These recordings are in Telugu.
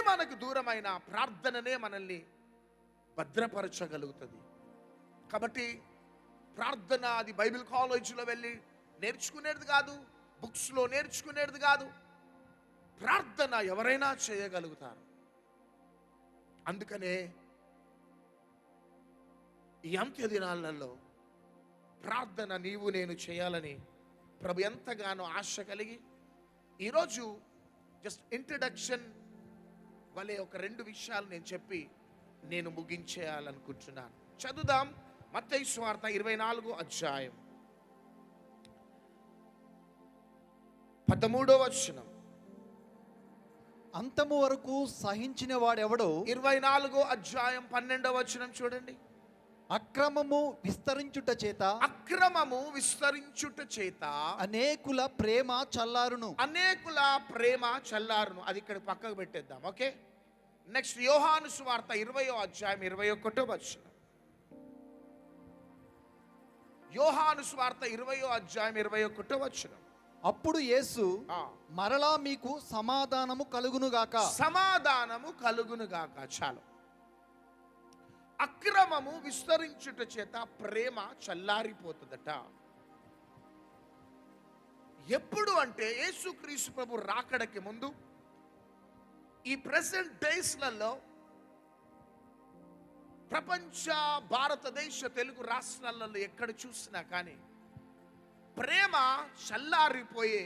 మనకు దూరమైన ప్రార్థననే మనల్ని భద్రపరచగలుగుతుంది. కాబట్టి ప్రార్థన అది బైబిల్ కాలేజీలో వెళ్ళి నేర్చుకునేది కాదు, బుక్స్లో నేర్చుకునేది కాదు. ప్రార్థన ఎవరైనా చేయగలుగుతారు. అందుకనే ఈ అంత్య దినాలలో ప్రార్థన నీవు నేను చేయాలని ప్రభు ఎంతగానో ఆశ కలిగి ఈరోజు జస్ట్ ఇంట్రడక్షన్ వలె ఒక 2 విషయాలు నేను చెప్పి నేను ముగించేయాలనుకుంటున్నాను. చదువుదాం మత్తయి సువార్త 24వ అధ్యాయం 13వ వచనం. అంతము వరకు సహించిన వాడెవడో. 24వ అధ్యాయం 12వ వచనం చూడండి. అక్రమము విస్తరించుట చేత అనేకుల ప్రేమ చల్లారును. అది ఇక్కడ పక్కకు పెట్టేద్దాం. ఓకే, నెక్స్ట్ యోహాను సువార్త 20వ అధ్యాయం 21వ వచనం. యోహాను సువార్త 20వ అధ్యాయం 21వ వచనం. అప్పుడు యేసు మరలా మీకు సమాధానము కలుగునుగాక. చాలు. అక్రమము విస్తరించుట చేత ప్రేమ చల్లారిపోతుందట. ఎప్పుడు అంటే యేసుక్రీస్తు ప్రభు రాకడకి ముందు ఈ ప్రెసెంట్ డేస్లలో ప్రపంచ భారతదేశ తెలుగు రాష్ట్రాలలో ఎక్కడ చూసినా కానీ ప్రేమ చల్లారిపోయే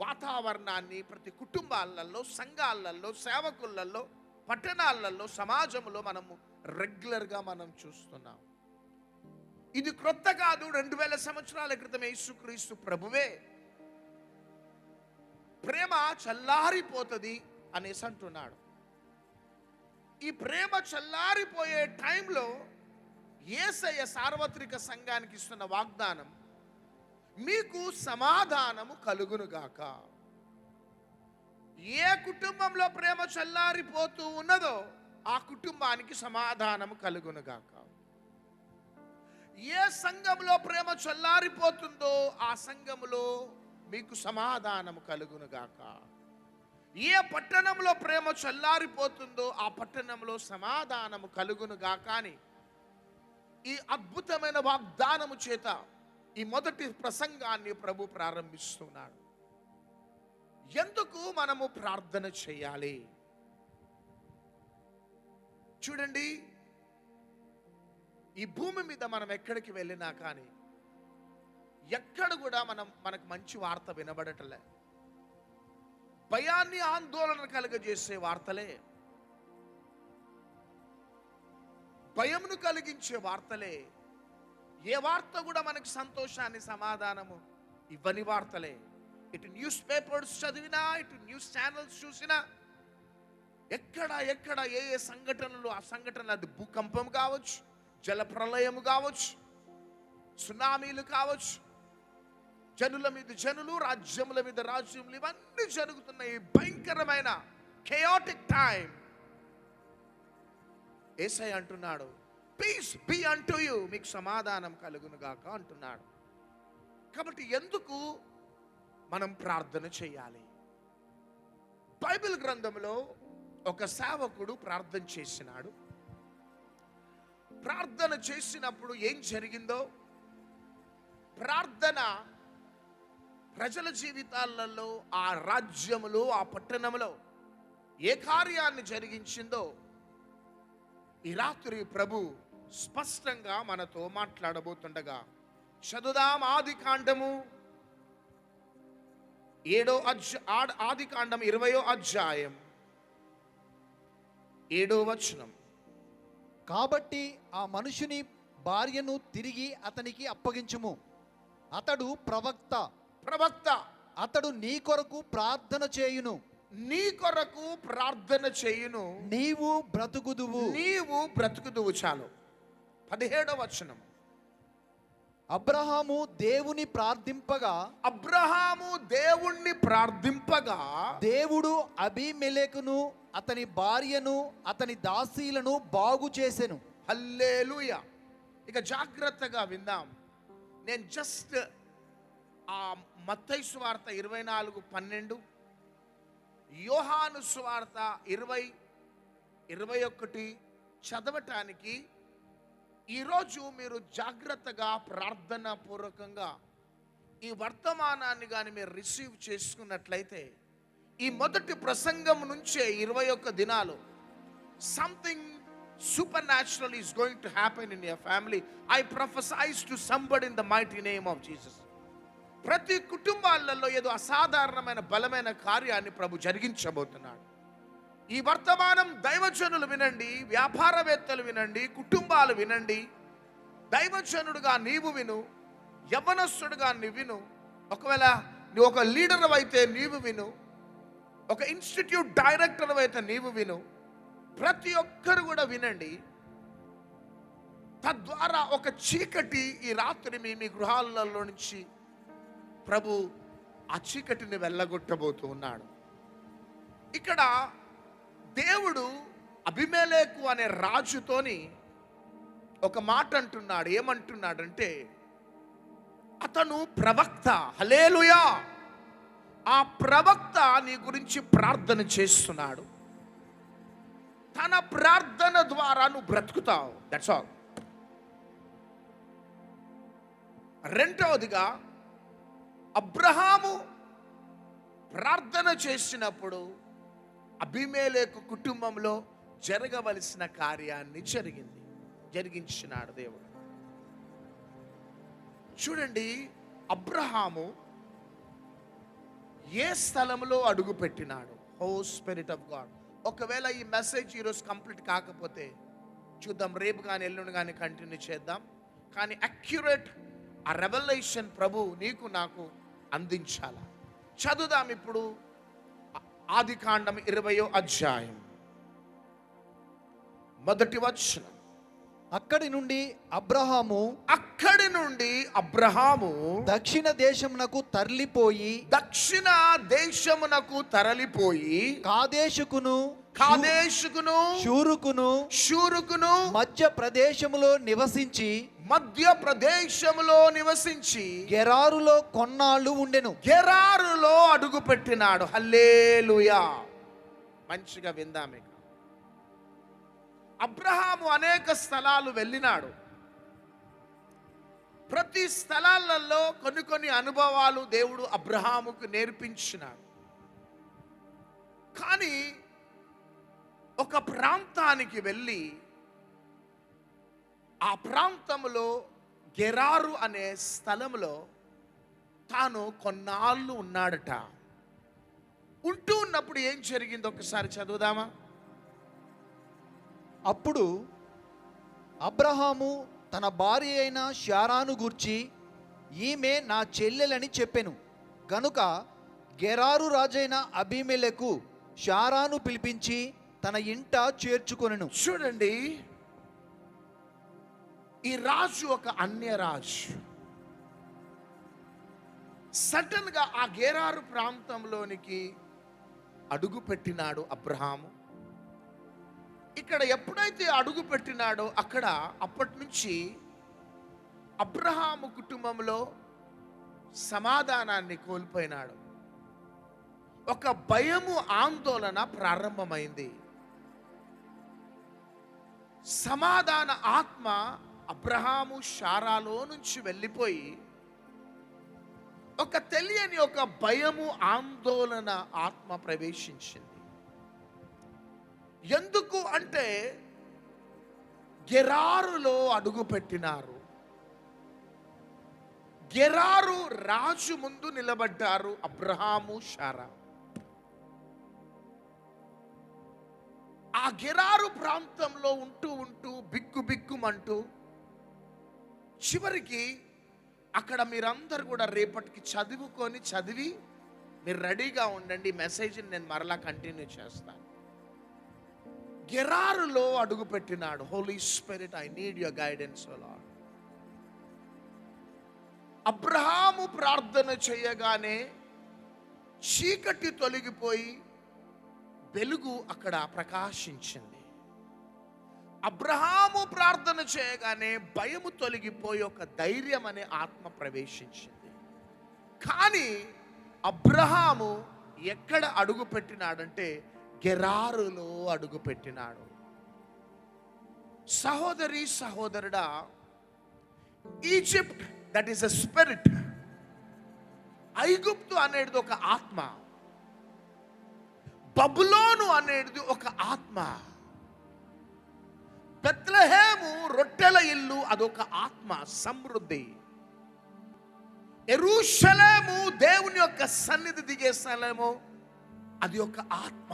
వాతావరణాన్ని ప్రతి కుటుంబాలలో, సంఘాలలో, సేవకులలో, పట్టణాలలో, సమాజంలో మనము రెగ్యులర్గా మనం చూస్తున్నాం. ఇది క్రొత్త కాదు. 2000 సంవత్సరాల క్రితం యేసుక్రీస్తు ప్రభువే ప్రేమ చల్లారిపోతుంది అనేసి అంటున్నాడు. ఈ ప్రేమ చల్లారిపోయే టైంలో యేసయ్య సార్వత్రిక సంఘానికి ఇస్తున్న వాగ్దానం, మీకు సమాధానము కలుగునుగాక. ఏ కుటుంబంలో ప్రేమ చల్లారిపోతూ ఉన్నదో ఆ కుటుంబానికి సమాధానము కలుగునుగాక. ఏ సంఘంలో ప్రేమ చల్లారిపోతుందో ఆ సంఘములో మీకు సమాధానము కలుగునుగాక. ఏ పట్టణంలో ప్రేమ చల్లారిపోతుందో ఆ పట్టణంలో సమాధానము కలుగునుగాక అని ఈ అద్భుతమైన వాగ్దానము చేత ఈ మొదటి ప్రసంగాన్ని ప్రభు ప్రారంభిస్తున్నాడు. ఎందుకు మనము ప్రార్థన చేయాలి? చూడండి, ఈ భూమి మీద మనం ఎక్కడికి వెళ్ళినా కానీ ఎక్కడ కూడా మనకు మంచి వార్త వినబడటలే. భయాన్ని, ఆందోళన కలుగజేసే వార్తలే, భయమును కలిగించే వార్తలే. ఏ వార్త కూడా మనకు సంతోషాన్ని, సమాధానము ఇవ్వని వార్తలే. ఇటు న్యూస్ పేపర్స్ చదివినా, ఇటు న్యూస్ ఛానల్స్ చూసినా ఎక్కడ ఏ సంఘటనలు, ఆ సంఘటనలు, అది భూకంపం కావచ్చు, జల ప్రళయం కావచ్చు, సునామీలు కావచ్చు, జనుల మీద జనులు, రాజ్యముల మీద రాజ్యములు, ఇవన్నీ జరుగుతున్నాయి. భయంకరమైన chaotic టైం. యేసయ్య అంటున్నాడు, పీస్ బి అంటు యు, మీకు సమాధానం కలుగును గాక అంటున్నాడు. కాబట్టి ఎందుకు మనం ప్రార్థన చేయాలి? బైబిల్ గ్రంథంలో ఒక సేవకుడు ప్రార్థన చేసినాడు. ప్రార్థన చేసినప్పుడు ఏం జరిగిందో, ప్రార్థన ప్రజల జీవితాలలో, ఆ రాజ్యములో, ఆ పట్టణంలో ఏ కార్యాన్ని జరిగించిందో ఈ రాత్రి ప్రభు స్పష్టంగా మనతో మాట్లాడబోతుండగా చదువుదాం. ఆదికాండము 20వ అధ్యాయం 7వ వచనం. కాబట్టి ఆ మనుషుని భార్యను తిరిగి అతనికి అప్పగించుము. అతడు ప్రవక్త. అతడు నీ కొరకు ప్రార్థన చేయును. నీవు బ్రతుకుదువు. చాలు. 17వ వచనం. అబ్రహాము దేవుణ్ణి ప్రార్థింపగా దేవుడు అబీమెలెకును అతని భార్యను అతని దాసీలను బాగు చేసెను. హల్లెలూయా. ఇక జాగ్రత్తగా విందాం. నేను జస్ట్ ఆ మత్తయి సువార్త 24:12 యోహాను సువార్త 20:21 చదవటానికి ఈరోజు మీరు జాగ్రత్తగా ప్రార్థన పూర్వకంగా ఈ వర్తమానాన్ని కానీ మీరు రిసీవ్ చేసుకున్నట్లయితే ఈ మొదటి ప్రసంగం నుంచే 21 దినాలు something super natural is going to happen in your family. I prophesize to somebody in the mighty name of Jesus. ప్రతి కుటుంబాలలో ఏదో అసాధారణమైన బలమైన కార్యాన్ని ప్రభు జరిగించబోతున్నాడు. ఈ వర్తమానం దైవజనులు వినండి, వ్యాపారవేత్తలు వినండి, కుటుంబాలు వినండి. దైవజనుడుగా నీవు విను, యవ్వనస్తుడుగా నీవు విను, ఒకవేళ నువ్వు ఒక లీడర్ అయితే నీవు విను, ఒక ఇన్స్టిట్యూట్ డైరెక్టర్ అయితే నీవు విను. ప్రతి ఒక్కరు కూడా వినండి. తద్వారా ఒక చీకటి ఈ రాత్రి మీ గృహాలలో నుంచి ప్రభు ఆ చీకటిని వెళ్ళగొట్టబోతూ ఉన్నాడు. ఇక్కడ దేవుడు అబీమెలెకు అనే రాజుతోని ఒక మాట అంటున్నాడు. ఏమంటున్నాడంటే, అతను ప్రవక్త. హల్లెలూయా. ఆ ప్రవక్త నీ గురించి ప్రార్థన చేస్తున్నాడు. తన ప్రార్థన ద్వారా నువ్వు బ్రతుకుతావు. That's all. రెండవదిగా, అబ్రహాము ప్రార్థన చేసినప్పుడు అబీమెలెకు కుటుంబంలో జరగవలసిన కార్యాన్ని జరిగించినాడు దేవుడు. చూడండి, అబ్రహాము ఏ స్థలంలో అడుగు పెట్టినాడు? ఓ స్పిరిట్ ఆఫ్ గాడ్. ఒకవేళ ఈ మెసేజ్ ఈరోజు కంప్లీట్ కాకపోతే చూద్దాం, రేపు కానీ ఎల్లుండి కానీ కంటిన్యూ చేద్దాం. కానీ అక్యురేట్ ఆ రెవల్యూషన్ ప్రభు నీకు నాకు అందించాల. చదువుదాం ఇప్పుడు ఆదికాండం 20వ అధ్యాయం మొదటి వచనం. అక్కడి నుండి అబ్రహాము దక్షిణ దేశమునకు తరలిపోయి కాదేశుకును షూరుకును మధ్య ప్రదేశములో నివసించి గెరారులో కొన్నాళ్ళు ఉండెను. గెరారులో అడుగు పెట్టినాడు. హల్లెలూయా. మంచిగా విందామే. అబ్రహాము అనేక స్థలాలు వెళ్ళినాడు. ప్రతి స్థలాలలో కొన్ని అనుభవాలు దేవుడు అబ్రహాముకు నేర్పించినాడు. కానీ ఒక ప్రాంతానికి వెళ్ళి ఆ ప్రాంతంలో గెరారు అనే స్థలంలో తాను కొన్నాళ్ళు ఉన్నాడట. ఉంటూ ఉన్నప్పుడు ఏం జరిగిందో ఒకసారి చదువుదామా? అప్పుడు అబ్రహాము తన భార్య అయిన శారాను గూర్చి, ఈమె నా చెల్లెలని చెప్పెను గనుక గెరారు రాజైన అబీమెలెకు శారాను పిలిపించి తన ఇంట చేర్చుకొనెను. చూడండి, ఈ రాజు ఒక అన్య రాజు. సడన్ గా ఆ గెరారు ప్రాంతంలోనికి అడుగు పెట్టినాడు అబ్రహాము. ఇక్కడ ఎప్పుడైతే అడుగు పెట్టినాడో అప్పటి నుంచి అబ్రహాము కుటుంబంలో సమాధానాన్ని కోల్పోయినాడు. ఒక భయము, ఆందోళన ప్రారంభమైంది. సమాధాన ఆత్మ అబ్రహాము శారాలో నుంచి వెళ్ళిపోయి ఒక తెలియని ఒక భయము, ఆందోళన ఆత్మ ప్రవేశించింది. ఎందుకు అంటే గెరారులో అడుగు పెట్టినారు. గెరారు రాజు ముందు నిలబడ్డారు అబ్రహాము, శారా. ఆ గెరారు ప్రాంతంలో ఉంటూ బిక్కుమంటూ చివరికి అక్కడ మీరందరూ కూడా రేపటికి చదివి మీరు రెడీగా ఉండండి. మెసేజ్ని నేను మరలా కంటిన్యూ చేస్తాను. గెరారులో అడుగు పెట్టినాడు. Holy Spirit, I need your guidance O Lord. Abraham ప్రార్థన చేయగానే చీకటి తొలగిపోయి వెలుగు అక్కడ ప్రకాశించింది. అబ్రహాము ప్రార్థన చేయగానే భయము తొలగిపోయి ఒక ధైర్యం అనే ఆత్మ ప్రవేశించింది. కానీ అబ్రహాము ఎక్కడ అడుగు పెట్టినాడంటే గెరారులో అడుగు పెట్టినాడు. సహోదరి సహోదరుడా, Egypt that is a spirit. ఐగుప్తు అనేది ఒక ఆత్మ, బబులోను అనేది ఒక ఆత్మ, బెత్లెహేము రొట్టెల ఇల్లు అదొక ఆత్మ సమృద్ధి, యెరూషలేము దేవుని యొక్క సన్నిధి దిగే స్థలము అది ఒక ఆత్మ.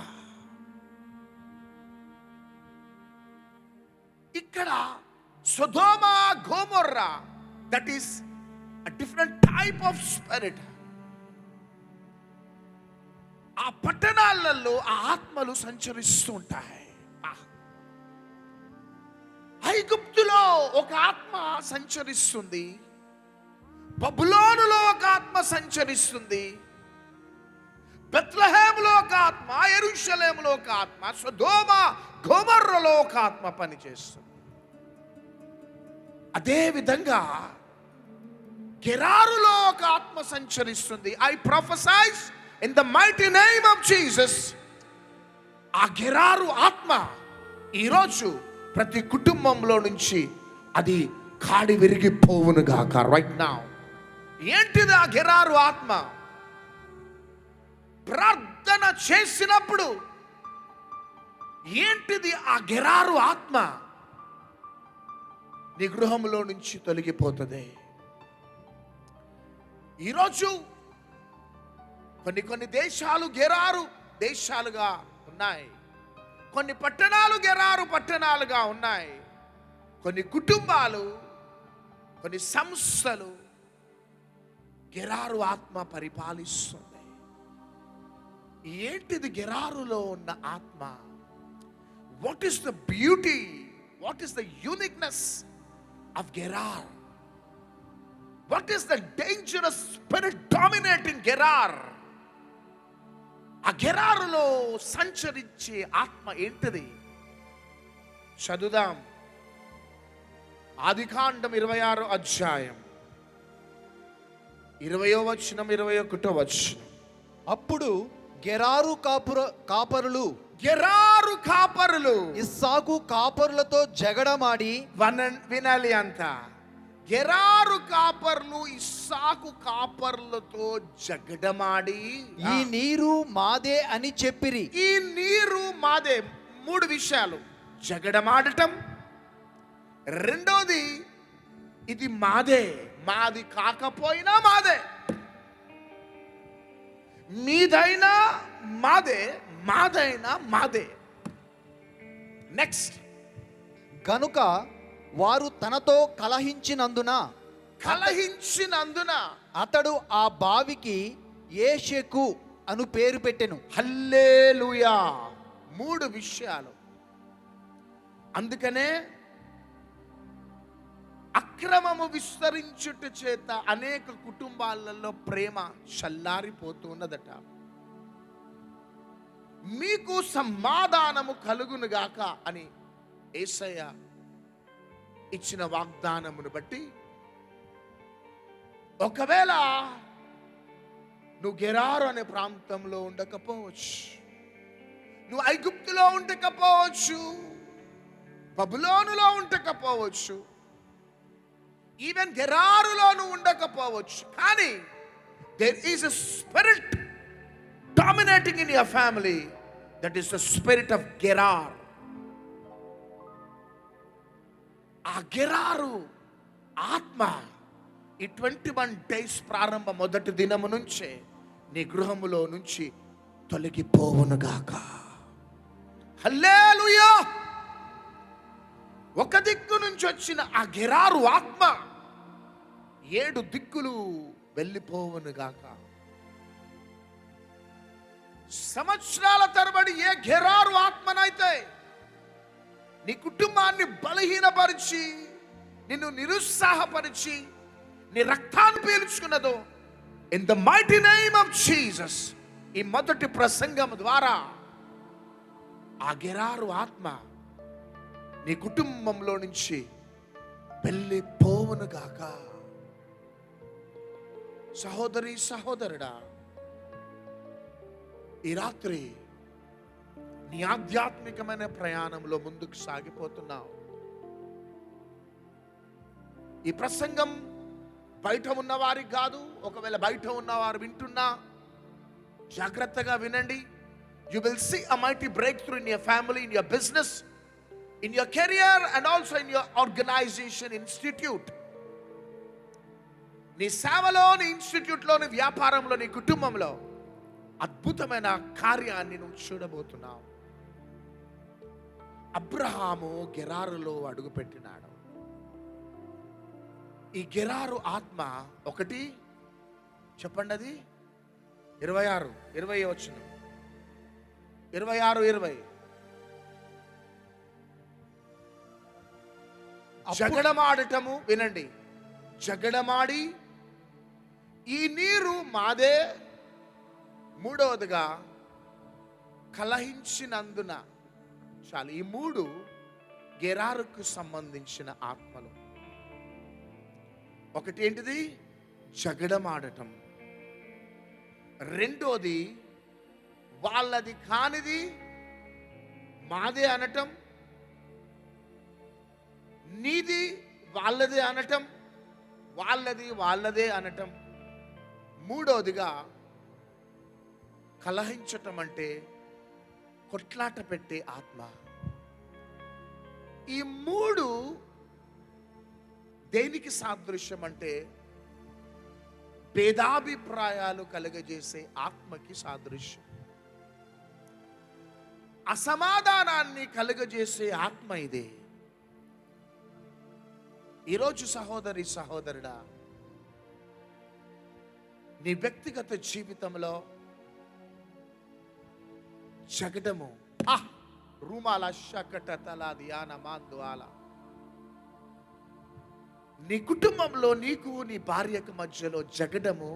ఇక్కడ సొదొమ గొమొర్రా that is a different type of spirit. ఆ పట్టణాలలో ఆ ఆత్మలు సంచరిస్తూ ఉంటాయి. ఐగుప్తులో ఒక ఆత్మ సంచరిస్తుంది, బబులోనులో ఒక ఆత్మ సంచరిస్తుంది, బెత్లెహేములో ఒక ఆత్మ, యెరూషలేములో ఒక ఆత్మ, సొదొమ గొమొర్రాలో ఒక ఆత్మ పనిచేస్తుంది. అదే విధంగా గెరారులో ఒక ఆత్మ సంచరిస్తుంది. I prophesize in the mighty name of Jesus. ఆ గెరారు ఆత్మ ఈరోజు ప్రతి కుటుంబంలో నుంచి అది కాడి విరిగిపోవును గాక రైట్ నౌ. ఏంటిది ఆ గెరారు ఆత్మ? ప్రార్థన చేసినప్పుడు ఏంటిది ఆ గెరారు ఆత్మ? నీ గృహంలో నుంచి తొలగిపోతుంది. ఈరోజు కొన్ని దేశాలు గెరారు దేశాలుగా ఉన్నాయి, కొన్ని పట్టణాలు గెరారు పట్టణాలుగా ఉన్నాయి, కొన్ని కుటుంబాలు, కొన్ని సంస్థలు గెరారు ఆత్మ పరిపాలిస్తుంది. ఏంటిది గెరారులో ఉన్న ఆత్మ? What is the beauty, what is the uniqueness of Gerar? What is the dangerous spirit dominating Gerar? ఆ గెరారులో సంచరించే ఆత్మ ఏంటిది? చదువుదాం. ఆదికాండం 26వ అధ్యాయం 20వ వచనం 21వ వచనం. అప్పుడు గెరారు కాపరులు ఇస్సాకు కాపరులతో జగడమాడి, వినాలి అంతా, గెరారు కాపర్లు ఇస్సాకు కాపర్లతో జగడమాడి ఈ నీరు మాదే అని చెప్పిరి. ఈ నీరు మాదే. 3 విషయాలు: జగడమాడటం, రెండోది ఇది మాదే, మాది కాకపోయినా మాదే, మీదైనా మాదే, మాదైనా మాదే. నెక్స్ట్, గనుక వారు తనతో కలహించినందున అతడు ఆ బావికి ఏషెకు అను పేరు పెట్టెను. హల్లెలూయా. 3 విషయాలు. అందుకనే అక్రమము విస్తరించుట చేత అనేక కుటుంబాలలో ప్రేమ చల్లారిపోతున్నదట. మీకు సమాధానము కలుగునుగాక అని యేసయ్య ఇచ్చిన వాగ్దానమును బట్టి, ఒకవేళ నువ్వు గెరారు అనే ప్రాంతంలో ఉండకపోవచ్చు, నువ్వు ఐగుప్తులో ఉండకపోవచ్చు, బబులోనులో ఉండకపోవచ్చు, ఈవెన్ గెరారులో నువ్వు ఉండకపోవచ్చు, కానీ there is a spirit dominating in your family, that is the spirit of Gerar. ఆ గెరారు ఆత్మ ఈ 21 days ప్రారంభ మొదటి దినము నుంచే నీ గృహములో నుంచి తొలగిపోవునుగాక. హల్లెలూయా. ఒక దిక్కు నుంచి వచ్చిన ఆ గెరారు ఆత్మ 7 దిక్కులు వెళ్ళిపోవునుగాక. సంవత్సరాల తరబడి ఏ గెరారు ఆత్మనైతే నీ కుటుంబాన్ని బలహీనపరిచి, నిన్ను నిరుత్సాహపరిచి, నీ రక్తాన్ని పీల్చుకున్నదో, in the mighty name of Jesus, ఈ మొదటి ప్రసంగం ద్వారా ఆ గెరారు ఆత్మ నీ కుటుంబంలో నుంచి వెళ్ళిపోవునుగాక. సహోదరి సహోదరుడా, ఈ రాత్రి నీ ఆధ్యాత్మికమైన ప్రయాణంలో ముందుకు సాగిపోతున్నావు. ఈ ప్రసంగం బయట ఉన్నవారికి కాదు. ఒకవేళ బయట ఉన్నవారు వింటున్నా జాగ్రత్తగా వినండి. You will see a mighty breakthrough in your family, in your business, in your career and also in your organization, institute. నీ సేవలో, నీ ఇన్స్టిట్యూట్లో, నీ వ్యాపారంలో, నీ కుటుంబంలో అద్భుతమైన కార్యాన్ని నువ్వు చూడబోతున్నావు. అబ్రహాము గెరారులో అడుగుపెట్టినాడు. ఈ గెరారు ఆత్మ ఒకటి చెప్పండి, అది 26 20 వచ్చిన 26 20 జగడమాడటము. వినండి, జగడమాడి ఈ నీరు మాదే. మూడవదిగా కలహించినందున. చాలు, ఈ 3 గెరారుకు సంబంధించిన ఆత్మలు. ఒకటి ఏంటిది? జగడమాడటం. రెండోది వాళ్ళది కానిది మాదే అనటం. నీది వాళ్ళదే అనటం, వాళ్ళది వాళ్ళదే అనటం. మూడోదిగా కలహించటం, అంటే కొట్లాట పెట్టే ఆత్మ. ఈ 3 దేనికి సాదృశ్యం అంటే భేదాభిప్రాయాలు కలుగజేసే ఆత్మకి సాదృశ్యం. అసమాధానాన్ని కలుగజేసే ఆత్మ ఇదే. ఈరోజు సహోదరి సహోదరుడా, నీ వ్యక్తిగత జీవితంలో జగడము, రూమాల శకట తల ధ్యాన మాందువాల, నీ కుటుంబంలో నీకు నీ భార్యకు మధ్యలో జగడము,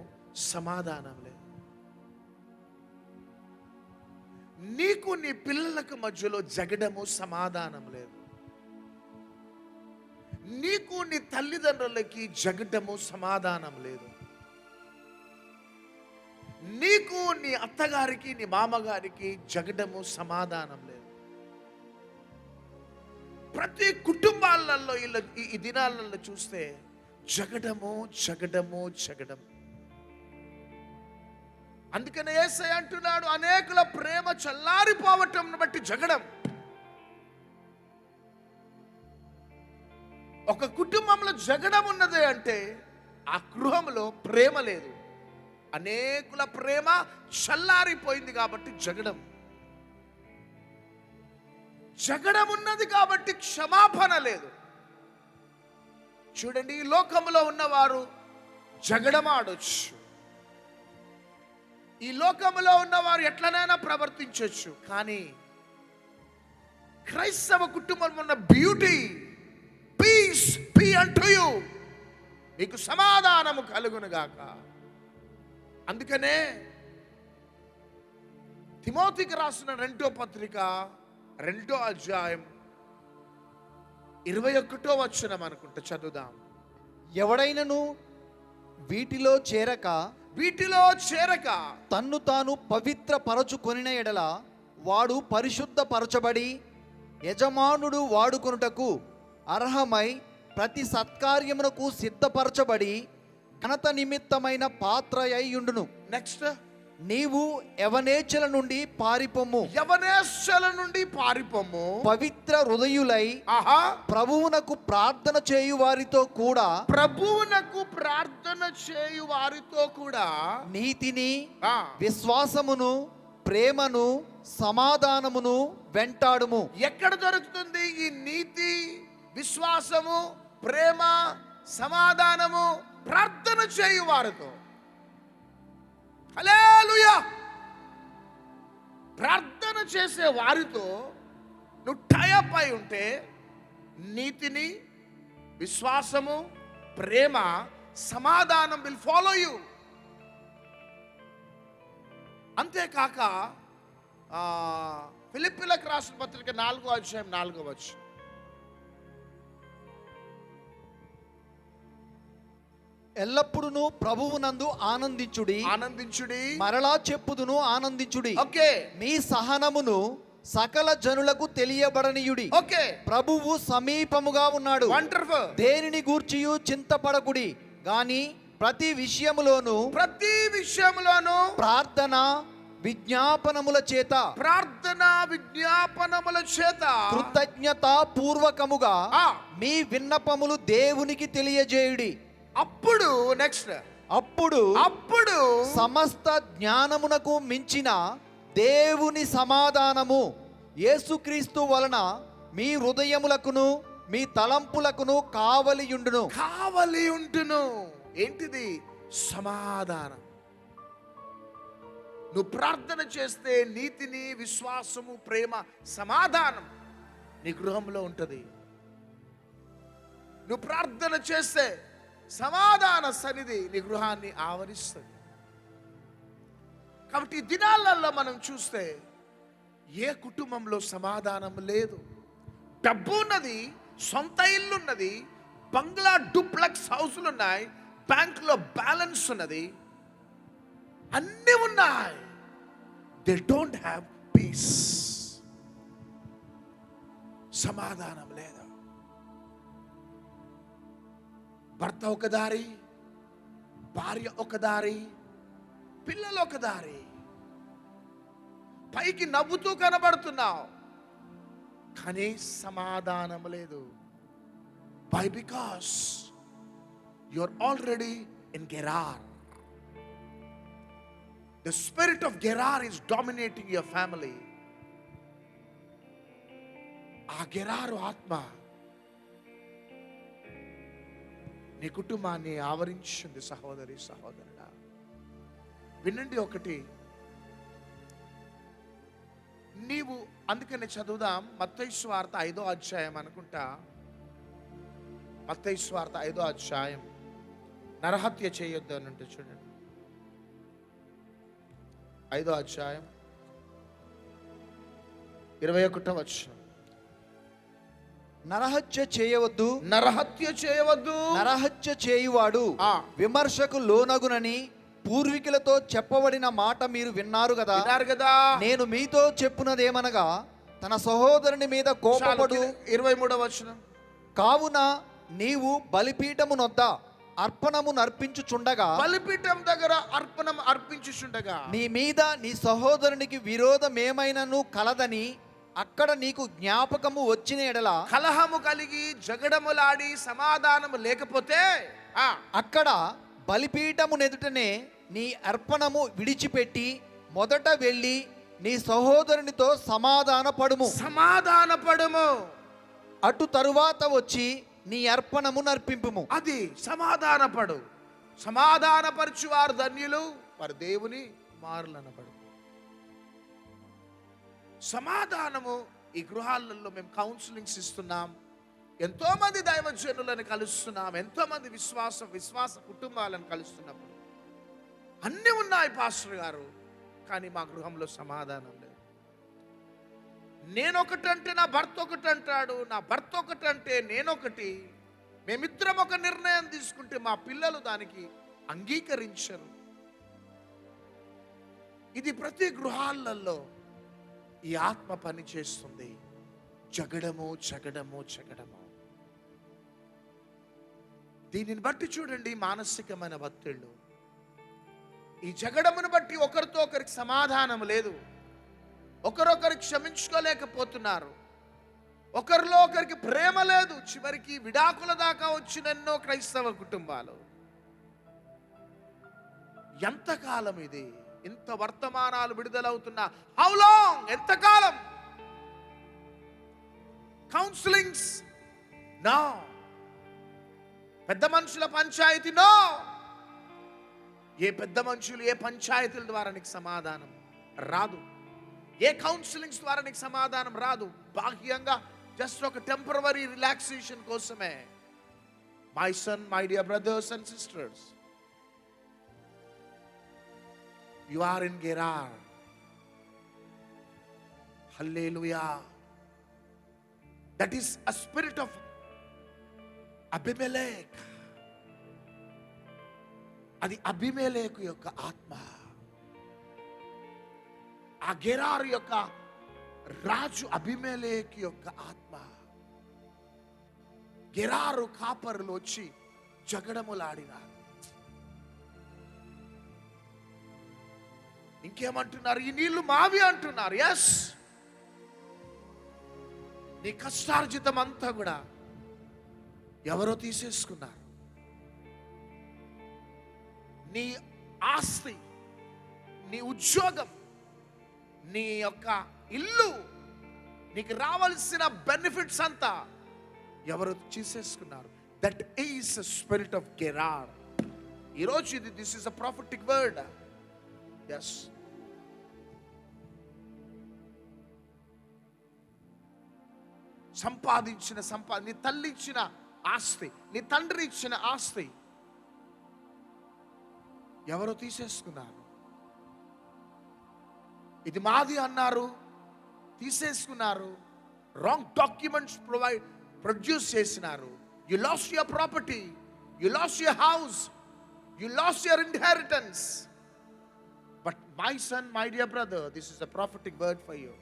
సమాధానం లేదు. నీకు నీ పిల్లలకు మధ్యలో జగడము, సమాధానం లేదు. నీకు నీ తల్లిదండ్రులకి జగడము, సమాధానం లేదు. నీకు నీ అత్తగారికి నీ మామగారికి జగడము, సమాధానం లేదు. ప్రతి కుటుంబాలలో ఈ దినాలలో చూస్తే జగడము జగడము జగడం. అందుకనే యేసయ్య అంటున్నాడు, అనేకుల ప్రేమ చల్లారిపోవటం బట్టి జగడం. ఒక కుటుంబంలో జగడం ఉన్నది అంటే ఆ గృహంలో ప్రేమ లేదు. అనేకుల ప్రేమ చల్లారిపోయింది కాబట్టి జగడం. జగడం ఉన్నది కాబట్టి క్షమాపణ లేదు. చూడండి, ఈ లోకంలో ఉన్నవారు జగడమాడొచ్చు, ఈ లోకంలో ఉన్నవారు ఎట్లనైనా ప్రవర్తించవచ్చు. కానీ క్రైస్తవ కుటుంబంలో ఉన్న beauty, peace be unto you, మీకు సమాధానము కలుగును గాక. అందుకనే తిమోతికి రాసిన 2వ పత్రిక 2వ అధ్యాయం 21వ వచనం అనుకుంటా చదువుదాం. ఎవడైనను వీటిలో చేరక తన్ను తాను పవిత్ర పరచుకొనిన ఎడల వాడు పరిశుద్ధ పరచబడి యజమానుడు వాడుకొనుటకు అర్హమై ప్రతి సత్కార్యమునకు సిద్ధపరచబడి ఘనత నిమిత్తమైన పాత్ర అయ్యుండును. నెక్స్ట్, నీవు యవనేచ్ఛల నుండి పారిపొమ్ము. యవనేచ్ఛల నుండి పారిపొమ్ము. పవిత్ర హృదయులై ప్రభువునకు ప్రార్థన చేయు వారితో కూడా నీతిని, విశ్వాసమును, ప్రేమను, సమాధానమును వెంటాడుము. ఎక్కడ దొరుకుతుంది ఈ నీతి, విశ్వాసము, ప్రేమ, సమాధానము? ప్రార్థన చేయు వారితో. హల్లెలూయా! ప్రార్థన చేసే వారితో నువ్వు టైఅప్ అయి ఉంటే నీతిని, విశ్వాసము, ప్రేమ, సమాధానం విల్ ఫాలో యూ. అంతేకాక ఫిలిప్పీలకు రాసిన పత్రిక 4వ అధ్యాయం 4వ వచనం. ఎల్లప్పుడూ ప్రభువునందు ఆనందించుడి. ఆనందించుడి. మరలా చెప్పుదును ఆనందించుడి. ఓకే. మీ సహనమును సకల జనులకు తెలియబడనీయుడి. ఓకే. ప్రభువు సమీపముగా ఉన్నాడు. వండర్ఫుల్. దేనిని గూర్చియు చింతపడకుడి గాని ప్రతి విషయములోను ప్రార్థన విజ్ఞాపనముల చేత కృతజ్ఞత పూర్వకముగా మీ విన్నపములు దేవునికి తెలియజేయుడి. అప్పుడు నెక్స్ట్ అప్పుడు సమస్త జ్ఞానమునకు మించిన దేవుని సమాధానము యేసుక్రీస్తు వలన మీ హృదయములకును మీ తలంపులకును కావలియుండును. ఏంటిది? సమాధానం. నువ్వు ప్రార్థన చేస్తే నీతిని, విశ్వాసము, ప్రేమ, సమాధానం నీ గృహంలో ఉంటుంది. నువ్వు ప్రార్థన చేస్తే సమాధాన సన్నిధి నీ గృహాన్ని ఆవరిస్తుంది. కాబట్టి ఈ దినాలలో మనం చూస్తే ఏ కుటుంబంలో సమాధానం లేదు. డబ్బు ఉన్నది, సొంత ఇల్లు ఉన్నది, బంగ్లా డూప్లెక్స్ హౌసులు ఉన్నాయి, బ్యాంకులో బ్యాలెన్స్ ఉన్నది, అన్నీ ఉన్నాయి. They don't have piece. సమాధానం లేదు. భర్త ఒక దారి, భార్య ఒక దారి, పిల్లలు ఒక దారి. పైకి నవ్వుతూ కనబడుతున్నావు కానీ సమాధానం లేదు. Why? Because you're already in Gerar. The spirit of Gerar is dominating your family. ఆ గెరారు ఆత్మ నీ కుటుంబాన్ని ఆవరించింది. సహోదరి సహోదరుడా, వినండి ఒకటి. నీవు అందుకని చదువుదాం. మత్తయి సువార్త 5వ అధ్యాయం అనుకుంటా. మత్తయి సువార్త 5వ అధ్యాయం. నరహత్య చేయొద్దు అని అంటే చూడండి. 5వ అధ్యాయం 21వ వచనం. నరహత్య చేయవద్దు, నరహత్య చేయవద్దు, నరహత్య చేయువాడు విమర్శకు లోనగునని పూర్వీకులతో చెప్పబడిన మాట మీరు విన్నారు కదా. నేను మీతో చెప్పున్నదేమనగా తన సహోదరుని మీద కోపపడు. 23వ వచనం. కావున నీవు బలిపీఠమునొద్ద అర్పణము నర్పించుచుండగా, బలిపీఠం దగ్గర అర్పణం అర్పించుచుండగా నీ మీద నీ సహోదరునికి విరోధమేమైనను కలదని అక్కడ నీకు జ్ఞాపకము వచ్చిన ఎడల, కలహము కలిగి జగడములాడి సమాధానము లేకపోతే అక్కడ బలిపీఠము నెదుటనే నీ అర్పణము విడిచిపెట్టి మొదట వెళ్ళి నీ సహోదరునితో సమాధానపడుము. అటు తరువాత వచ్చి నీ అర్పణము నర్పింపుము. అది సమాధానపడు. సమాధానపరచు వారు ధన్యులు, వారు దేవుని కుమారులనబడు. సమాధానము ఈ గృహాలలో మేము కౌన్సిలింగ్స్ ఇస్తున్నాం. ఎంతో మంది దైవజనులను కలుస్తున్నాం, ఎంతో మంది విశ్వాస కుటుంబాలను కలుస్తున్నప్పుడు అన్నీ ఉన్నాయి పాస్టర్ గారు, కానీ మా గృహంలో సమాధానం లేదు. నేనొకటంటే నా భర్త ఒకటి అంటాడు, నా భర్త ఒకటంటే నేనొకటి. మేమిద్దరం ఒక నిర్ణయం తీసుకుంటే మా పిల్లలు దానికి అంగీకరించరు. ఇది ప్రతి గృహాలలో ఈ ఆత్మ పని చేస్తుంది. జగడము జగడము జగడము. దీనిని బట్టి చూడండి మానసికమైన ఒత్తిళ్ళు. ఈ జగడమును బట్టి ఒకరితో ఒకరికి సమాధానం లేదు, ఒకరొకరికి క్షమించుకోలేకపోతున్నారు, ఒకరిలో ఒకరికి ప్రేమ లేదు. చివరికి విడాకుల దాకా వచ్చిన ఎన్నో క్రైస్తవ కుటుంబాలు. ఎంతకాలం ఇది? ఇంత వర్తమానాలు విడుదలవుతున్నా హౌ లాంగ్? ఎంతకాలం? Counsellings no. పెద్ద మనుషుల పంచాయతీ నో. ఏ పెద్ద మనుషులు, ఏ పంచాయతీల ద్వారా నీకు సమాధానం రాదు, ఏ కౌన్సిలింగ్స్ ద్వారా నీకు సమాధానం రాదు. బాహ్యంగా జస్ట్ ఒక టెంపరరీ రిలాక్సేషన్ కోసమే. My son, my dear brothers and sisters, you are in Gerar. Hallelujah. That is a spirit of Abimelech. అది అబీమెలెకు యొక్క ఆత్మ. ఆ గెరారు యొక్క రాజు అబీమెలెకు యొక్క ఆత్మ. గెరారు కాపరులు వచ్చి జగడములాడినారు. ఇంకేమంటున్నారు? ఈ నీళ్లు మావి అంటున్నారు. ఎస్, నీ కష్టార్జితం అంతా కూడా ఎవరో తీసేసుకున్నారు. నీ ఆస్తి, నీ ఉద్యోగం, నీ యొక్క ఇల్లు, నీకు రావాల్సిన బెనిఫిట్స్ అంతా ఎవరు తీసేసుకున్నారు. That is spirit of Gerar. ఈరోజు ఇది this is a prophetic word. Yes, సంపాదించిన నీ తల్లి ఇచ్చిన ఆస్తి, నీ తండ్రి ఇచ్చిన ఆస్తి ఎవరో తీసేసుకున్నారు. ఇది మాది అన్నారు, తీసేసుకున్నారు. రాంగ్ డాక్యుమెంట్స్ ప్రొడ్యూస్ చేసినారు. You lost your property, you lost your house, you lost your inheritance. But my son, my dear brother, this is a prophetic word for you.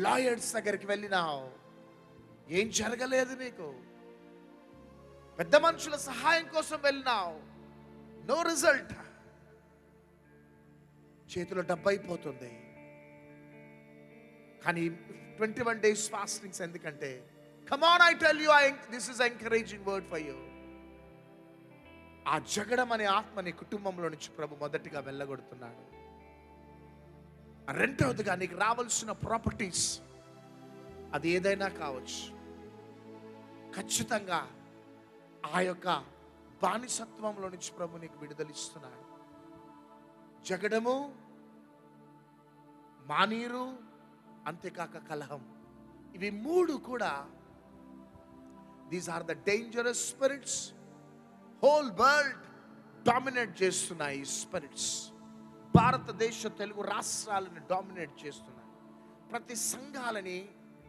Lawyers దగ్గరికి వెళ్ళినావు, ఏం జరగలేదు నీకు. పెద్ద మనుషుల సహాయం కోసం వెళ్ళినావు, నో రిజల్ట్. చేతిలో డబ్బు అయిపోతుంది. కానీ 21 days ఫాస్టింగ్స్ ఎందుకంటే, come on, I tell you, this is encouraging word for you. ఆ జగడం అనే ఆత్మ నీ కుటుంబంలో నుంచి ప్రభు మొదటిగా వెళ్ళగొడుతున్నాడు. రెండవదిగా నీకు రావాల్సిన ప్రాపర్టీస్, అది ఏదైనా కావచ్చు, ఖచ్చితంగా ఆ యొక్క బానిసత్వంలో నుంచి ప్రభు నీకు విడుదలిస్తున్నాడు. జగడము, మానీరు, అంతేకాక కలహం, ఇవి మూడు కూడా these are the dangerous spirits. Whole world dominate చేస్తున్నాయి ఈ స్పిరిట్స్. భారతదేశ తెలుగు రాష్ట్రాలను డామినేట్ చేస్తున్నాయి. ప్రతి సంఘాలని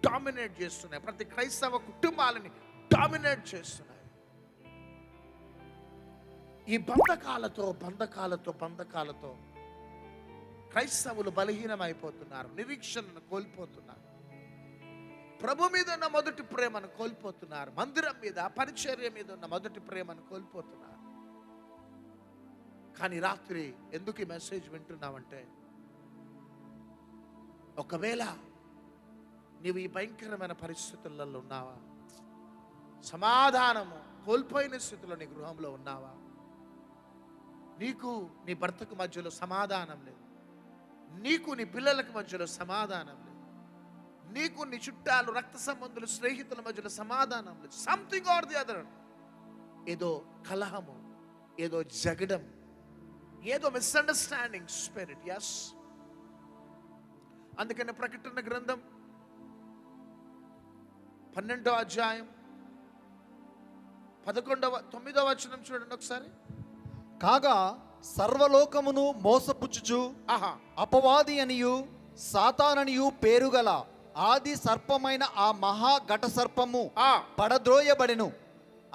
డామినేట్ చేస్తున్నాయి. ప్రతి క్రైస్తవ కుటుంబాలని డామినేట్ చేస్తున్నాయి. ఈ బంధకాలతో క్రైస్తవులు బలహీనమైపోతున్నారు, నిరీక్షణను కోల్పోతున్నారు, ప్రభు మీద ఉన్న మొదటి ప్రేమను కోల్పోతున్నారు, మందిరం మీద, పరిచర్య మీద ఉన్న మొదటి ప్రేమను కోల్పోతున్నారు. కానీ రాత్రి ఎందుకు ఈ మెసేజ్ వింటున్నావంటే, ఒకవేళ నీవు ఈ భయంకరమైన పరిస్థితులలో ఉన్నావా, సమాధానము కోల్పోయిన స్థితిలో నీ గృహంలో ఉన్నావా, నీకు నీ భర్తకు మధ్యలో సమాధానం లేదు, నీకు నీ పిల్లలకు మధ్యలో సమాధానం లేదు, నీకు నీ చుట్టాలు, రక్త సంబంధులు, స్నేహితుల మధ్యలో సమాధానం లేదు, సంథింగ్ ఆర్ ది అదర్, ఏదో కలహము, ఏదో జగడం, ఏదో మిస్అండర్స్టాండింగ్ స్పిరిట్. ఎస్, అందుకని ప్రకటన గ్రంథం 12వ అధ్యాయం 9వ వచనం చూడండి ఒకసారి. కాగా సర్వలోకమును మోసపుచ్చుచు అపవాది అనియు సాతాననియు పేరుగల ఆది సర్పమైన ఆ మహా ఘట సర్పము పడద్రోయబడెను.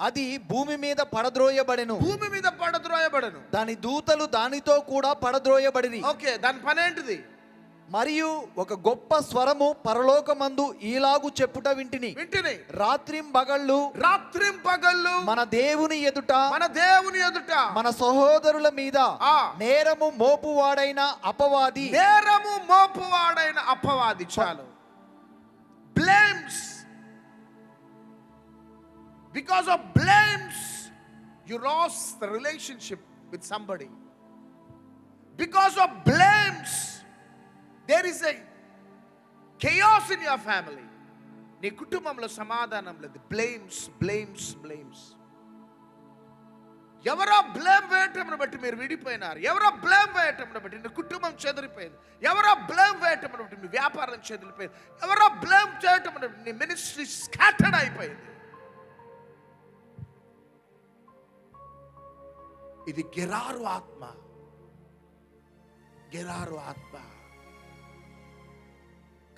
అది భూమి మీద పడద్రోయబడెను. దాని దూతలు దానితో కూడా పడద్రోయబడిరి. ఓకే, దాని పని ఏంటిది? మరియు ఒక గొప్ప స్వరము పరలోకమందు ఈలాగు చెప్పుట వింటిని, రాత్రింబగళ్ళు మన దేవుని ఎదుట మన సహోదరుల మీద నేరము మోపువాడైన అపవాది చాలు, blames. Because of blames, you lost the relationship with somebody. Because of blames, there is a chaos in your family. నీ కుటుంబంలో సమాధానం లేదు. బ్లేమ్స్. ఎవరో బ్లేమ్ వేయటం బట్టి మీరు విడిపోయినారు. ఎవరో బ్లేమ్ వేయటం బట్టి నీ కుటుంబం చెదిరిపోయింది. ఎవరో బ్లేమ్ వేయటం బట్టి నీ వ్యాపారం చెదిరిపోయింది. ఎవరో బ్లేమ్ చేయటం బట్టి నీ మినిస్ట్రీ స్కాటర్డ్ అయిపోయింది. ఇది గెరారు ఆత్మ.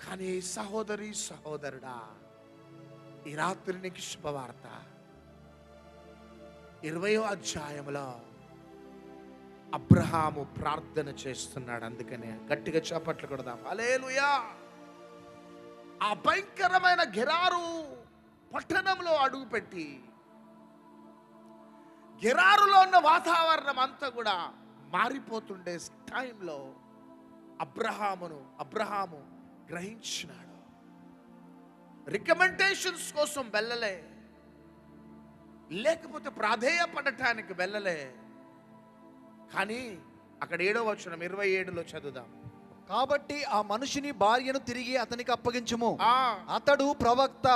కానీ సహోదరుడా, ఈ రాత్రి నీకు శుభవార్త. 20వ అధ్యాయంలో అబ్రహాము ప్రార్థన చేస్తున్నాడు. అందుకనే గట్టిగా చప్పట్లు కొడదాం. హల్లెలూయా. ఆ భయంకరమైన గెరారు పట్టణంలో అడుగుపెట్టి గెరారులో ఉన్న వాతావరణం అంతా కూడా మారిపోతుండే టైంలో అబ్రహాము గ్రహించినాడు. రికమెండేషన్స్ కోసం వెళ్ళలే, లేకపోతే ప్రాధేయపడటానికి వెళ్ళలే. కానీ అక్కడ 7వ వచనం 27లో చదువుదాం. కాబట్టి ఆ మనుషుని భార్యను తిరిగి అతనికి అప్పగించుము. ఆ అతడు ప్రవక్త,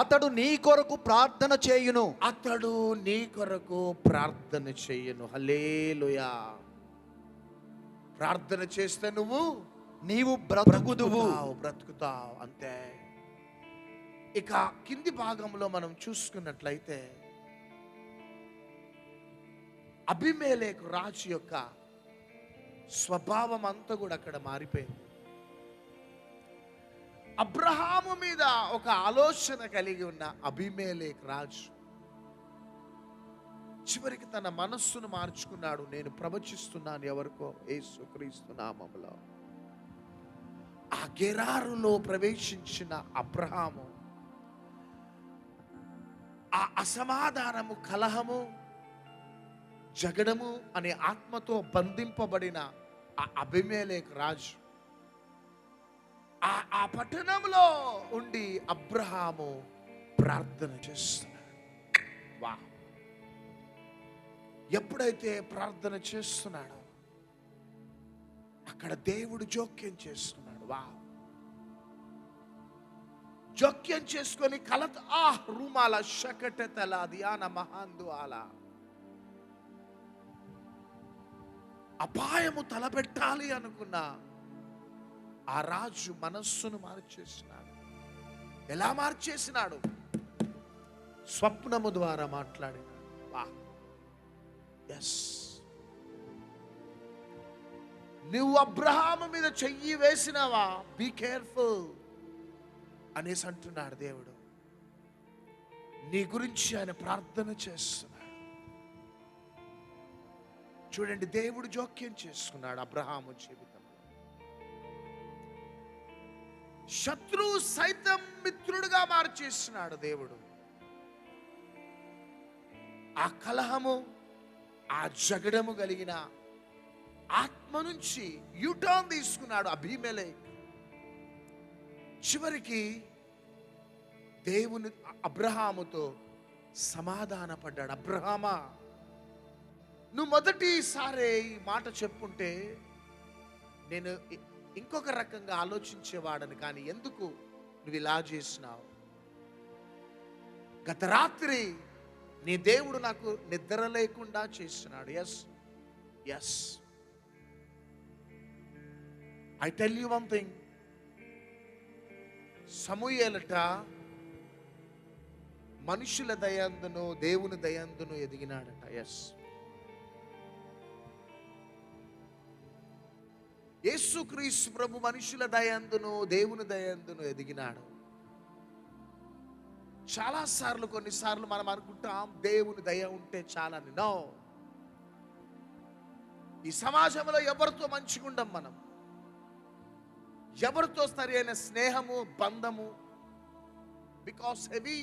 అతడు నీ కొరకు ప్రార్థన చేయును. హల్లెలూయా. ప్రార్థన చేస్తే నీవు బ్రతుకుదువు. బ్రతుకుతావు అంతే. ఇక కింది భాగంలో మనం చూసుకున్నట్లయితే అబీమెలెకు రాజు యొక్క స్వభావం అంతా కూడా అక్కడ మారిపోయింది. అబ్రహాము మీద ఒక ఆలోచన కలిగి ఉన్న అబీమెలెకు రాజు చివరికి తన మనస్సును మార్చుకున్నాడు. నేను ప్రవచిస్తున్నాను ఎవరికో, యేసుక్రీస్తు నామములో. ఆ గెరారులో ప్రవేశించిన అబ్రహాము ఆ అసమాధానము, కలహము, జగడము అనే ఆత్మతో బంధింపబడిన ఆ అబీమెలెకు రాజు ఆ పట్టణంలో ఉండి అబ్రహాము ప్రార్థన చేస్తున్నాడు. వా, ఎప్పుడైతే ప్రార్థన చేస్తున్నాడో అక్కడ దేవుడు జోక్యం చేసుకున్నాడు. వా, జోక్యం చేసుకొని కలత రూమాల శకట తల ధ్యాన మహాందు అలా అపాయము తలపెట్టాలి అనుకున్న ఆ రాజు మనస్సును మార్చేసినాడు. ఎలా మార్చేసినాడు? స్వప్నము ద్వారా మాట్లాడినాడు. వా, ఎస్, నువ్వు అబ్రహాము మీద చెయ్యి వేసినావా, బీ కేర్ఫుల్ అనేసి అంటున్నాడు దేవుడు. నీ గురించి ఆయన ప్రార్థన చేస్తున్నాడు. చూడండి, దేవుడు జోక్యం చేసుకున్నాడు అబ్రహాము జీవితంలో. శత్రువు సైతం మిత్రుడుగా మార్చేస్తున్నాడు దేవుడు. ఆ కలహము, ఆ జగడము కలిగిన ఆత్మ నుంచి యూటర్న్ తీసుకున్నాడు అబీమెలెకు. చివరికి దేవుని అబ్రహాముతో సమాధాన పడ్డాడు. అబ్రహామా, నువ్వు మొదటిసారి ఈ మాట చెప్పుంటే నేను ఇంకొక రకంగా ఆలోచించేవాడని, కానీ ఎందుకు నువ్వు ఇలా చేసినావు? గత రాత్రి నీ దేవుడు నాకు నిద్ర లేకుండా చేస్తున్నాడు. Yes yes, I tell you one thing. సమూయేలట మనుషుల దయందును దేవుని దయందును ఎదిగినాడట. ఎస్, యేసుక్రీస్తు ప్రభు మనుషుల దయందును దేవుని దయందును ఎదిగినాడు. చాలాసార్లు, కొన్నిసార్లు మనం అనుకుంటాం దేవుని దయ ఉంటే చాలని. నో, ఈ సమాజంలో ఎవరితో మంచిగా ఉండం మనం, ఎవరితో సరి అయిన స్నేహము, బంధము, బికాస్ హెవీ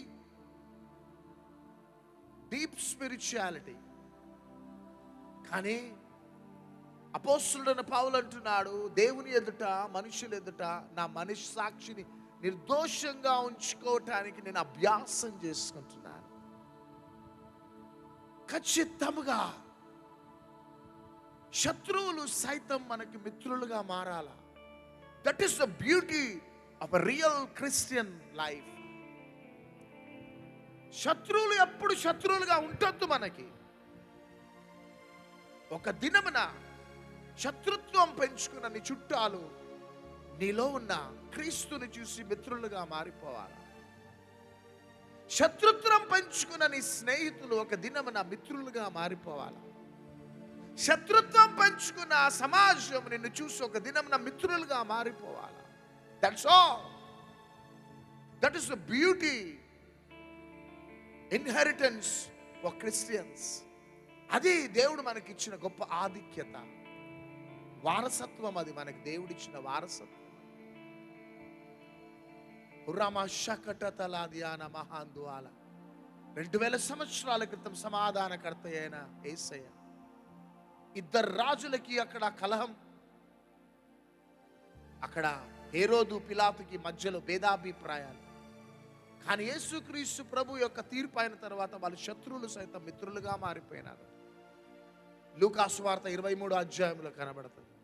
డీప్ స్పిరిచువాలిటీ. కానీ అపోస్తలుడైన పౌలు అంటున్నాడు, దేవుని ఎదుట, మనుషుల ఎదుట నా మనస్సాక్షిని నిర్దోషంగా ఉంచుకోవటానికి నేను అభ్యాసం చేసుకుంటున్నాను. ఖచ్చితంగా శత్రువులు సైతం మనకి మిత్రులుగా మారాల. That is the beauty of a real Christian life. శత్రువులు ఎప్పుడు శత్రువులుగా ఉండొద్దు మనకి. ఒక దినమున శత్రుత్వం పెంచుకున్న నీ చుట్టాలు నీలో ఉన్న క్రీస్తుని చూసి మిత్రులుగా మారిపోవాలి. శత్రుత్వం పెంచుకున్న నీ స్నేహితులు ఒక దినమున మిత్రులుగా మారిపోవాలి. శత్రుత్వం పెంచుకున్న సమాజం నిన్ను చూసి ఒక దినమున మిత్రులుగా మారిపోవాలి. That's all. That is the beauty, inheritance for Christians. అది దేవుడు మనకిచ్చిన గొప్ప ఆధిక్యత, వారసత్వం. అది మనకి దేవుడిచ్చిన వారసత్వం. ఉర్రామశకటతలాదియాన మహాందువాల 2000 సంవత్సరాల క్రితం సమాధానకర్త అయిన యేసయ్య, ఇద్దరు రాజులకి అక్కడ కలహం, అక్కడ హేరోదు పిలాతుకి మధ్యలో భేదాభిప్రాయాలు. కానీ యేసుక్రీస్తు ప్రభు యొక్క తీర్పు అయిన తర్వాత వాళ్ళ శత్రువులు సైతం మిత్రులుగా మారిపోయినారు. లూకాసు వార్త 23వ అధ్యాయంలో కనబడుతుంది.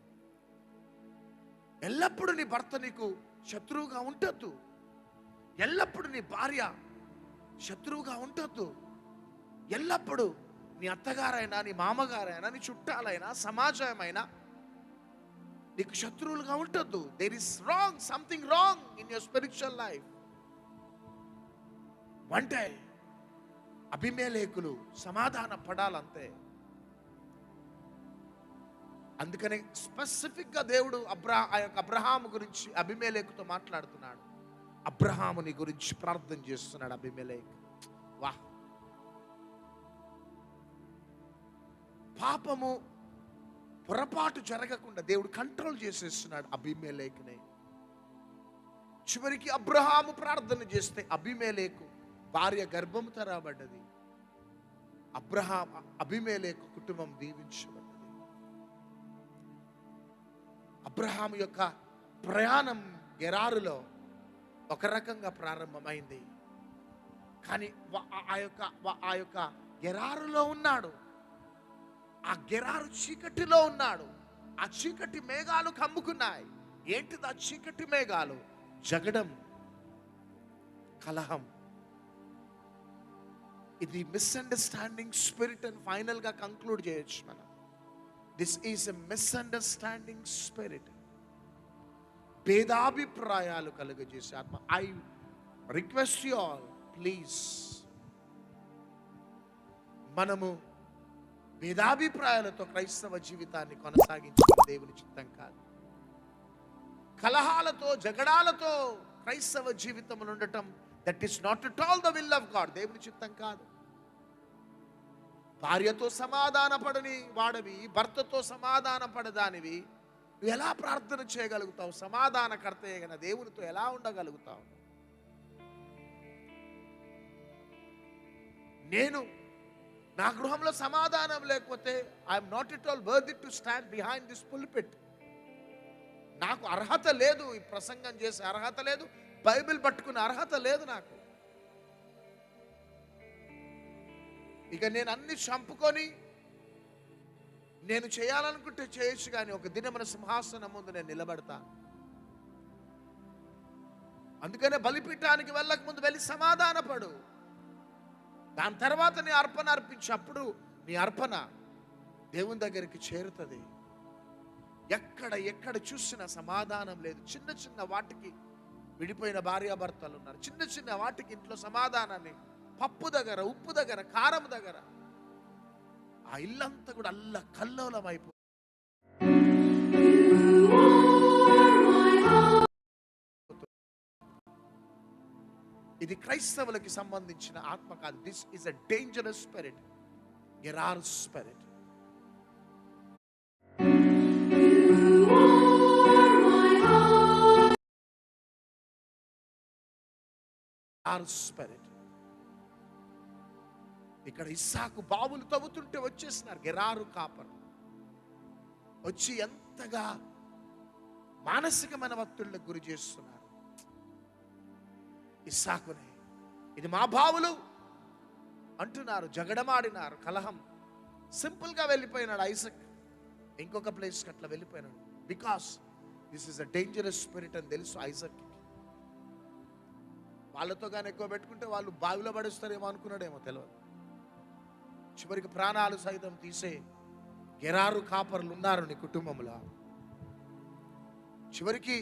ఎల్లప్పుడూ నీ భర్త నీకు శత్రువుగా ఉండొద్దు. ఎల్లప్పుడూ నీ భార్య శత్రువుగా ఉండొద్దు. ఎల్లప్పుడూ నీ అత్తగారైనా, నీ మామగారైనా, నీ చుట్టాలైనా, సమాజమైనా నీకు శత్రువులుగా ఉండొద్దు. There is wrong, something wrong in your spiritual life. అంటే అబీమెలెకులు సమాధాన పడాలంతే. అందుకనే స్పెసిఫిక్ గా దేవుడు అబ్రహాము గురించి అబీమెలెకుతో మాట్లాడుతున్నాడు. అబ్రహాముని గురించి ప్రార్థన చేస్తున్నాడు అబీమెలెకు. వాహ్! పాపము పొరపాటు జరగకుండా దేవుడు కంట్రోల్ చేసేస్తున్నాడు అబీమెలెకుని. చివరికి అబ్రహాము ప్రార్థన చేస్తే అబీమెలెకు భార్య గర్భము తెరవబడ్డది. అబీమెలెకు కుటుంబం దీవించబడ్డది. అబ్రహాము యొక్క ప్రయాణం గెరారులో ఒక రకంగా ప్రారంభమైంది. కానీ ఆ యొక్క గెరారులో ఉన్నాడు. ఆ గెరారు చీకటిలో ఉన్నాడు. ఆ చీకటి మేఘాలు కమ్ముకున్నాయి. ఏంటిది ఆ చీకటి మేఘాలు? జగడం, కలహం. ఇది మిస్అండర్స్టాండింగ్ స్పిరిట్ అని ఫైనల్ గా కంక్లూడ్ చేయొచ్చు మనం. This is a misunderstanding spirit. భేదాభిప్రాయాలు కలుగజేసే ఆత్మ. I request you all, please, మనము భేదాభిప్రాయాలతో క్రైస్తవ జీవితాన్ని కొనసాగించడం దేవుని చిత్తం కాదు. కలహాలతో, జగడాలతో క్రైస్తవ జీవితంలో ఉండటం, that is not at all the will of God. దేవుని చిత్తం కాదు. భార్యతో సమాధాన పడని వాడవి, భర్తతో సమాధాన పడదానివి నువ్వు ఎలా ప్రార్థన చేయగలుగుతావు? సమాధానకర్త అయిన దేవునితో ఎలా ఉండగలుగుతావు? నేను నా గృహంలో సమాధానం లేకపోతే I'm not at all worthy to stand behind this pulpit. నాకు అర్హత లేదు, ఈ ప్రసంగం చేసే అర్హత లేదు, బైబిల్ పట్టుకునే అర్హత లేదు నాకు. ఇక నేను అన్ని చంపుకొని నేను చేయాలనుకుంటే చేయొచ్చు, కానీ ఒక దినమున సింహాసనం ముందు నేను నిలబడతాను. అందుకనే బలిపీఠానికి వెళ్ళక ముందు వెళ్ళి సమాధాన పడు. దాని తర్వాత నీ అర్పణ అర్పించు. అప్పుడు నీ అర్పణ దేవుని దగ్గరికి చేరుతుంది. ఎక్కడ చూసినా సమాధానం లేదు. చిన్న చిన్న వాటికి విడిపోయిన భార్యాభర్తలు ఉన్నారు. చిన్న చిన్న వాటికి ఇంట్లో సమాధానాన్ని, పప్పు దగ్గర, ఉప్పు దగ్గర, కారం దగ్గర, ఆ ఇల్లంతా కూడా అల్ల కల్లోలం అయిపో. ఇది క్రైస్తవులకి సంబంధించిన ఆత్మ కాదు. This is a dangerous spirit, Gerar spirit. Spirit. ఇక్కడ ఇస్సాకు బావులు తవ్వుతుంటే వచ్చేసినారు గెరారు కాపర్. వచ్చి ఎంతగా మానసికమైన ఒత్తిళ్లకు గురి చేస్తున్నారు ఇస్సాకుని. ఇది మా బావులు అంటున్నారు, జగడమాడినారు, కలహం. సింపుల్ గా వెళ్ళిపోయినాడు ఐజాక్, ఇంకొక ప్లేస్కి అట్లా వెళ్ళిపోయినాడు. Because this is a dangerous spirit అని తెలుసు ఐజాక్. వాళ్ళతో కానీ ఎక్కువ పెట్టుకుంటే వాళ్ళు బావిలో పడేస్తారేమో అనుకున్నాడేమో తెలియదు. చివరికి ప్రాణాలు సైతం తీసే గెరారు కాపర్లు ఉన్నారు నీ కుటుంబంలో. చివరికి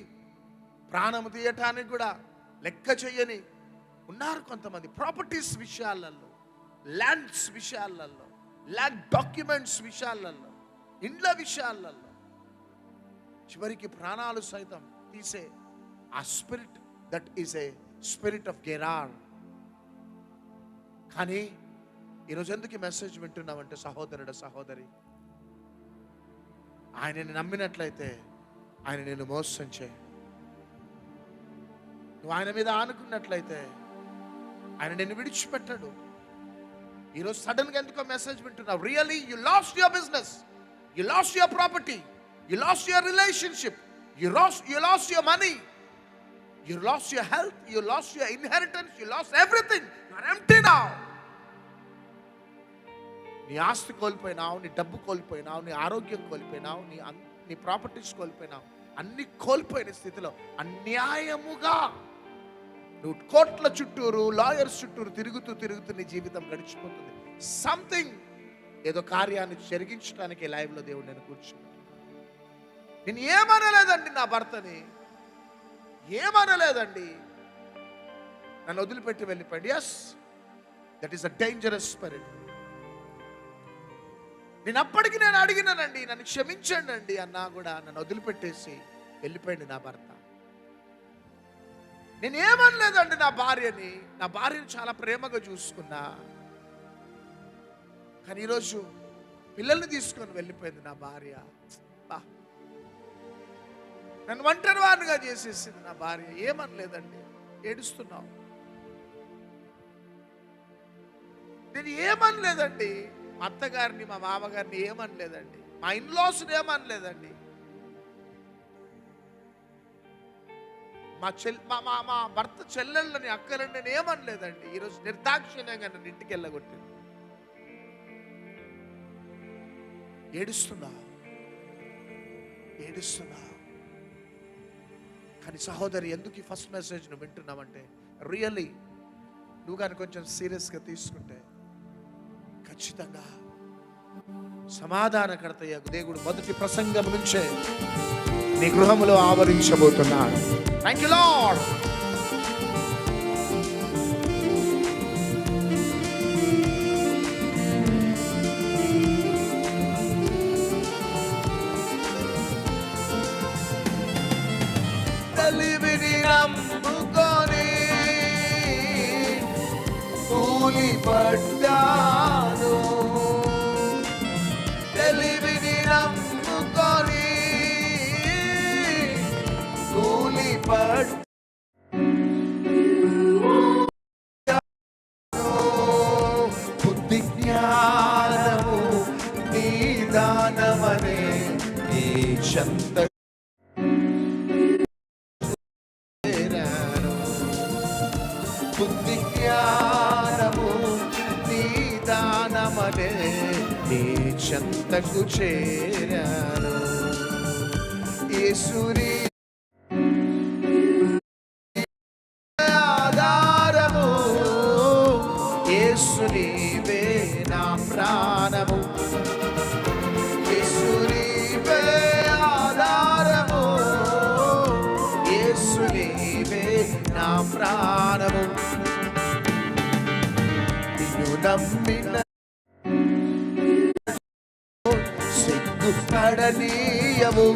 ప్రాణం తీయటానికి కూడా లెక్క చెయ్యని ఉన్నారు కొంతమంది. ప్రాపర్టీస్ విషయాలలో, ల్యాండ్స్ విషయాలలో, ల్యాండ్ డాక్యుమెంట్స్ విషయాలలో, ఇండ్ల విషయాలలో చివరికి ప్రాణాలు సైతం తీసే ఆ spirit, that is a spirit of Gerar. కానీ ఈరోజు ఎందుకు ఈ మెసేజ్ వింటున్నావంటే సహోదరుడు సహోదరి, ఆయనని నమ్మినట్లయితే ఆయన నిన్ను మోసం చేయి. నువ్వు ఆయన మీద ఆనుకున్నట్లయితే ఆయన నిన్ను విడిచిపెట్టాడు. ఈరోజు సడన్గా ఎందుకో మెసేజ్ వింటున్నావు. Really you lost your business, you lost your property, you lost your relationship, you lost your money, you lost your health, you lost your inheritance, you lost everything. You are empty now. నీ ఆస్తి కోల్పోయినావు, నీ డబ్బు కోల్పోయినావు, నీ ఆరోగ్యం కోల్పోయినావు, నీ ప్రాపర్టీస్ కోల్పోయినావు. అన్ని కోల్పోయిన స్థితిలో అన్యాయముగా నువ్వు కోట్ల చుట్టూరు, లాయర్స్ చుట్టూరు తిరుగుతూ నీ జీవితం గడిచిపోతుంది. సంథింగ్, ఏదో కార్యాన్ని జరిగించడానికి లైవ్లో దేవుడు నేను కూర్చున్నాను. నేను ఏమనలేదండి నా భర్తని, ఏమనలేదండి, నన్ను వదిలిపెట్టి వెళ్ళిపోయాడు. Yes, that is a dangerous spirit. నేను అప్పటికి నేను అడిగినానండి, నన్ను క్షమించండి అండి అన్నా కూడా నన్ను వదిలిపెట్టేసి వెళ్ళిపోయింది నా భర్త. నేను ఏమనలేదండి నా భార్యని చాలా ప్రేమగా చూసుకున్నా. కానీ ఈరోజు పిల్లల్ని తీసుకొని వెళ్ళిపోయింది నా భార్య. నన్ను ఒంటరి వాడిగా చేసేసింది నా భార్య. ఏమనలేదండి, ఏడుస్తున్నావు. నేను ఏమనలేదండి, మా అత్తగారిని మా మామగారిని ఏమనలేదండి, మా ఇన్లాస్ని ఏమనలేదండి, మా భర్త చెల్లెళ్ళని అక్కలని నేను ఏమనలేదండి. ఈరోజు నిర్దాక్షిణ్యంగా నన్ను ఇంటికి వెళ్ళగొట్టింది. ఏడుస్తున్నా. కానీ సహోదరి, ఎందుకు ఈ ఫస్ట్ మెసేజ్ నువ్వు వింటున్నావంటే, రియల్లీ నువ్వు కానీ కొంచెం సీరియస్గా తీసుకుంటే ఖచ్చితంగా సమాధానకర్త దేవుడు మొదటి ప్రసంగం నుంచే నీ గృహములో ఆవరించబోతున్నాడు. Thank you Lord. తెలివిని నమ్ముకొని కూలిపడ్డాను, తెలివిని నమ్ముకొని కూలిపడ్డాను. బుద్ధి జ్ఞానము నీ దానమనే నీ చంద బుద్ధి జ్ఞానము నీ దానమనే నీ చెంతకు చేరాను. యేసుని ఆధారము, యేసు నీవే నా ప్రాణము, యేసు నీవే ఆధారము, యేసు నీవే నా ప్రాణము. నిన్ను నమ్మిన సిగ్గుపడనీయవు,